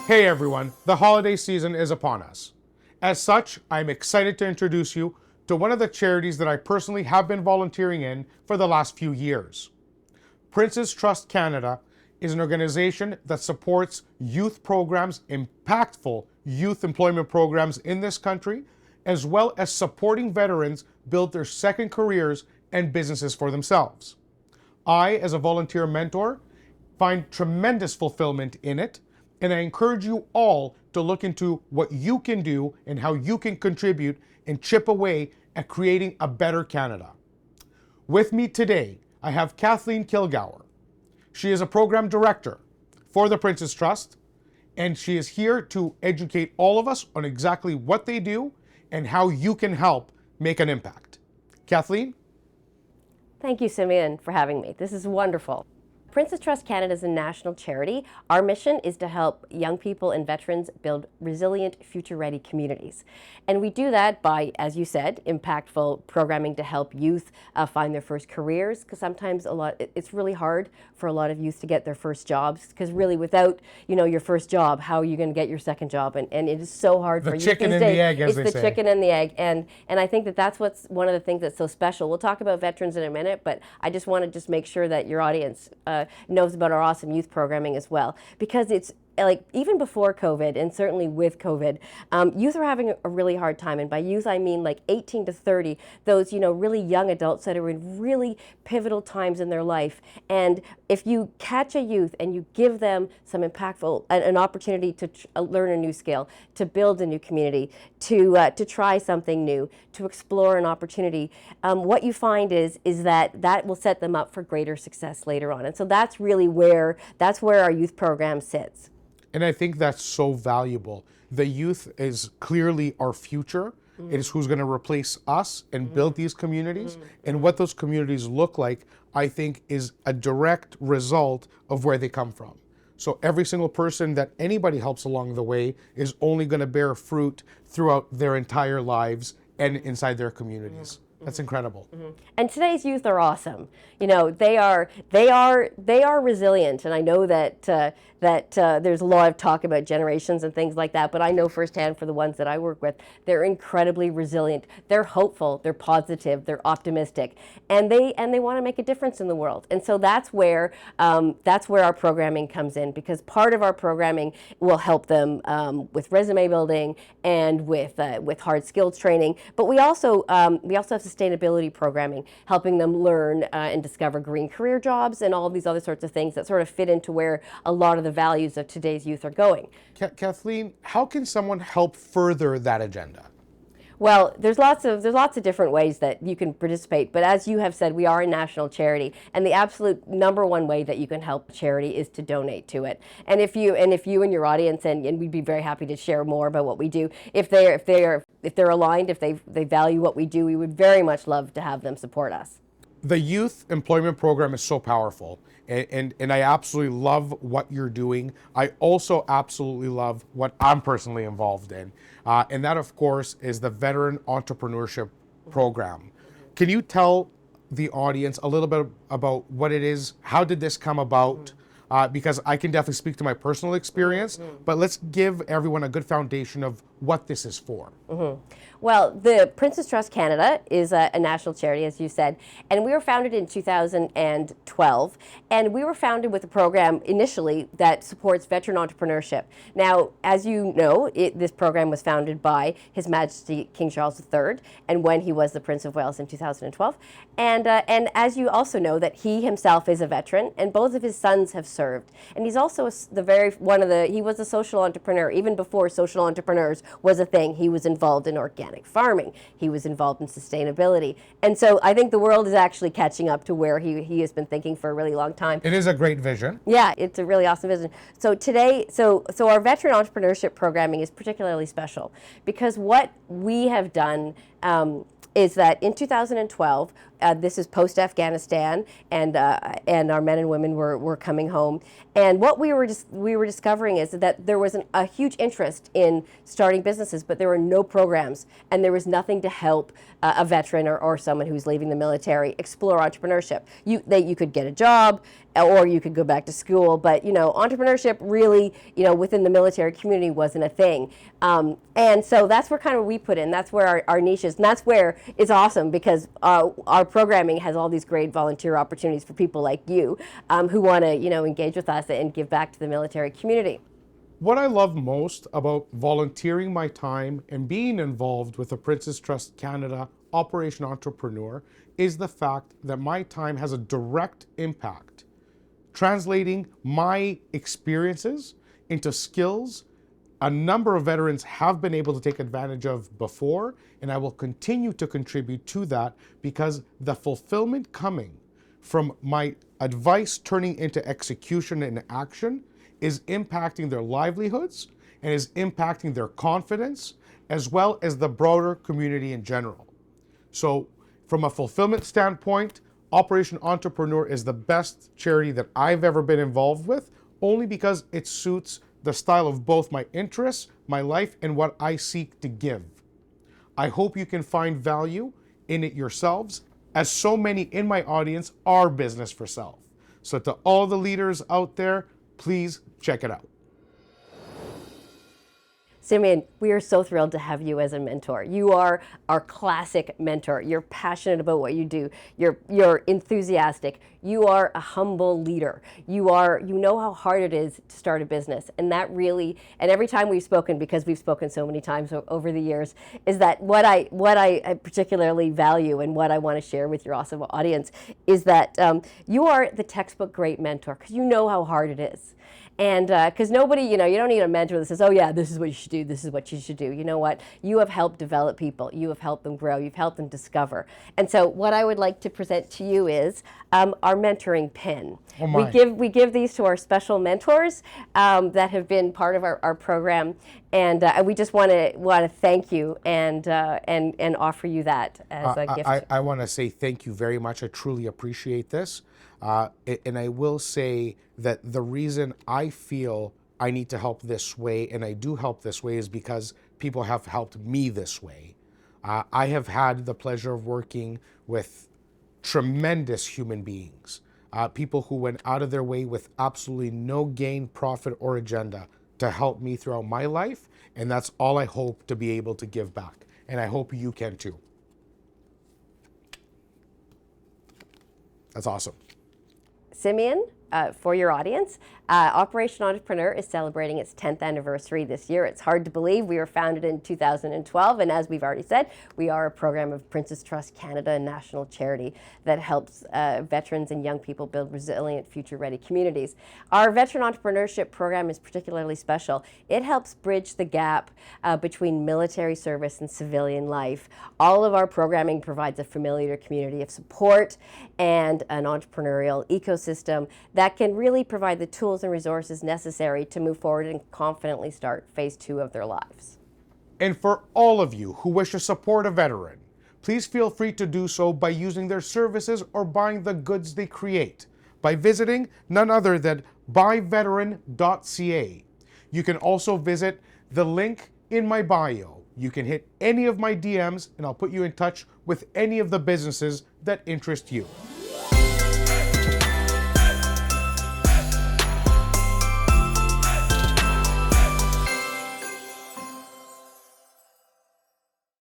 Hey everyone, the holiday season is upon us. As such, I'm excited to introduce you to one of the charities that I personally have been volunteering in for the last few years. Prince's Trust Canada is an organization that supports youth programs, impactful youth employment programs in this country, as well as supporting veterans build their second careers and businesses for themselves. I, as a volunteer mentor, find tremendous fulfillment in it, and I encourage you all to look into what you can do and how you can contribute and chip away at creating a better Canada. With me today, I have Kathleen Kilgour. She is a program director for the Prince's Trust, and she is here to educate all of us on exactly what they do and how you can help make an impact. Kathleen? Thank you, Simeon, for having me. This is wonderful. Prince's Trust Canada is a national charity. Our mission is to help young people and veterans build resilient, future-ready communities. And we do that by, as you said, impactful programming to help youth find their first careers, because sometimes it's really hard for a lot of youth to get their first jobs, because really without your first job, how are you going to get your second job? And it is so hard for youth these days. The chicken and the egg, as they say. It's the chicken and the egg. And I think that's what's one of the things that's so special. We'll talk about veterans in a minute, but I just want to make sure that your audience knows about our awesome youth programming as well, because it's like even before COVID and certainly with COVID, youth are having a really hard time. And by youth, I mean like 18 to 30, those, really young adults that are in really pivotal times in their life. And if you catch a youth and you give them some impactful, an opportunity to learn a new skill, to build a new community, to try something new, to explore an opportunity, what you find is that will set them up for greater success later on. And so that's really where our youth program sits. And I think that's so valuable. The youth is clearly our future. It is who's going to replace us and build these communities. And what those communities look like, I think, is a direct result of where they come from. So every single person that anybody helps along the way is only going to bear fruit throughout their entire lives and inside their communities. That's incredible. And today's youth are awesome. They are resilient, and I know that there's a lot of talk about generations and things like that. But I know firsthand for the ones that I work with, they're incredibly resilient. They're hopeful. They're positive. They're optimistic, and they want to make a difference in the world. And so that's where our programming comes in, because part of our programming will help them with resume building and with hard skills training. But we also have sustainability programming, helping them learn and discover green career jobs and all of these other sorts of things that sort of fit into where a lot of the values of today's youth are going. Kathleen, how can someone help further that agenda? Well, there's lots of different ways that you can participate, but as you have said, we are a national charity, and the absolute number one way that you can help charity is to donate to it. And if you and your audience, and we'd be very happy to share more about what we do, if they're aligned, if they value what we do, we would very much love to have them support us. The youth employment program is so powerful, and I absolutely love what you're doing. I also absolutely love what I'm personally involved in, and that, of course, is the Veteran Entrepreneurship Program. Can you tell the audience a little bit about what it is? How did this come about? Because I can definitely speak to my personal experience, but let's give everyone a good foundation of what this is for. Well, the Prince's Trust Canada is a national charity, as you said, and we were founded in 2012, and we were founded with a program initially that supports veteran entrepreneurship. Now, as you know, this program was founded by His Majesty King Charles III, and when he was the Prince of Wales in 2012, and as you also know, that he himself is a veteran, and both of his sons have served, and he's also he was a social entrepreneur. Even before social entrepreneurs was a thing, he was involved in organic farming. He was involved in sustainability. And so I think the world is actually catching up to where he has been thinking for a really long time. It is a great vision. Yeah, it's a really awesome vision. So today, so our veteran entrepreneurship programming is particularly special because what we have done is that in 2012, This is post-Afghanistan, and our men and women were coming home. And what we were discovering is that there was a huge interest in starting businesses, but there were no programs, and there was nothing to help a veteran or someone who's leaving the military explore entrepreneurship. You could get a job, or you could go back to school, but entrepreneurship really, within the military community wasn't a thing. And so that's where kind of we put in. That's where our niche is, and that's where it's awesome, because our programming has all these great volunteer opportunities for people like you who want to engage with us and give back to the military community. What I love most about volunteering my time and being involved with the Prince's Trust Canada Operation Entrepreneur is the fact that my time has a direct impact, translating my experiences into skills a number of veterans have been able to take advantage of before, and I will continue to contribute to that, because the fulfillment coming from my advice turning into execution and action is impacting their livelihoods and is impacting their confidence, as well as the broader community in general. So from a fulfillment standpoint, Operation Entrepreneur is the best charity that I've ever been involved with, only because it suits the style of both my interests, my life, and what I seek to give. I hope you can find value in it yourselves, as so many in my audience are business for self. So to all the leaders out there, please check it out. Simeon, we are so thrilled to have you as a mentor. You are our classic mentor. You're passionate about what you do. You're enthusiastic. You are a humble leader. You know how hard it is to start a business, and that really, and every time we've spoken, because we've spoken so many times over the years, is that what I particularly value and what I want to share with your awesome audience is that you are the textbook great mentor, because you know how hard it is. And because nobody, you don't need a mentor that says, oh yeah, this is what you should do, this is what you should do. You know what? You have helped develop people. You have helped them grow. You've helped them discover. And so what I would like to present to you is our mentoring pin. Oh my. We give these to our special mentors that have been part of our program. And we just want to thank you and offer you that as a gift. I want to say thank you very much. I truly appreciate this. And I will say that the reason I feel I need to help this way, and I do help this way, is because people have helped me this way. I have had the pleasure of working with tremendous human beings, people who went out of their way with absolutely no gain, profit, or agenda to help me throughout my life, and that's all I hope to be able to give back, and I hope you can too. That's awesome. Simeon, for your audience, Operation Entrepreneur is celebrating its 10th anniversary this year. It's hard to believe. We were founded in 2012, and as we've already said, we are a program of Prince's Trust Canada, a national charity that helps veterans and young people build resilient, future-ready communities. Our veteran entrepreneurship program is particularly special. It helps bridge the gap between military service and civilian life. All of our programming provides a familiar community of support and an entrepreneurial ecosystem that can really provide the tools and resources necessary to move forward and confidently start phase 2 of their lives. And for all of you who wish to support a veteran, please feel free to do so by using their services or buying the goods they create by visiting none other than BuyVeteran.ca. You can also visit the link in my bio. You can hit any of my DMs and I'll put you in touch with any of the businesses that interest you.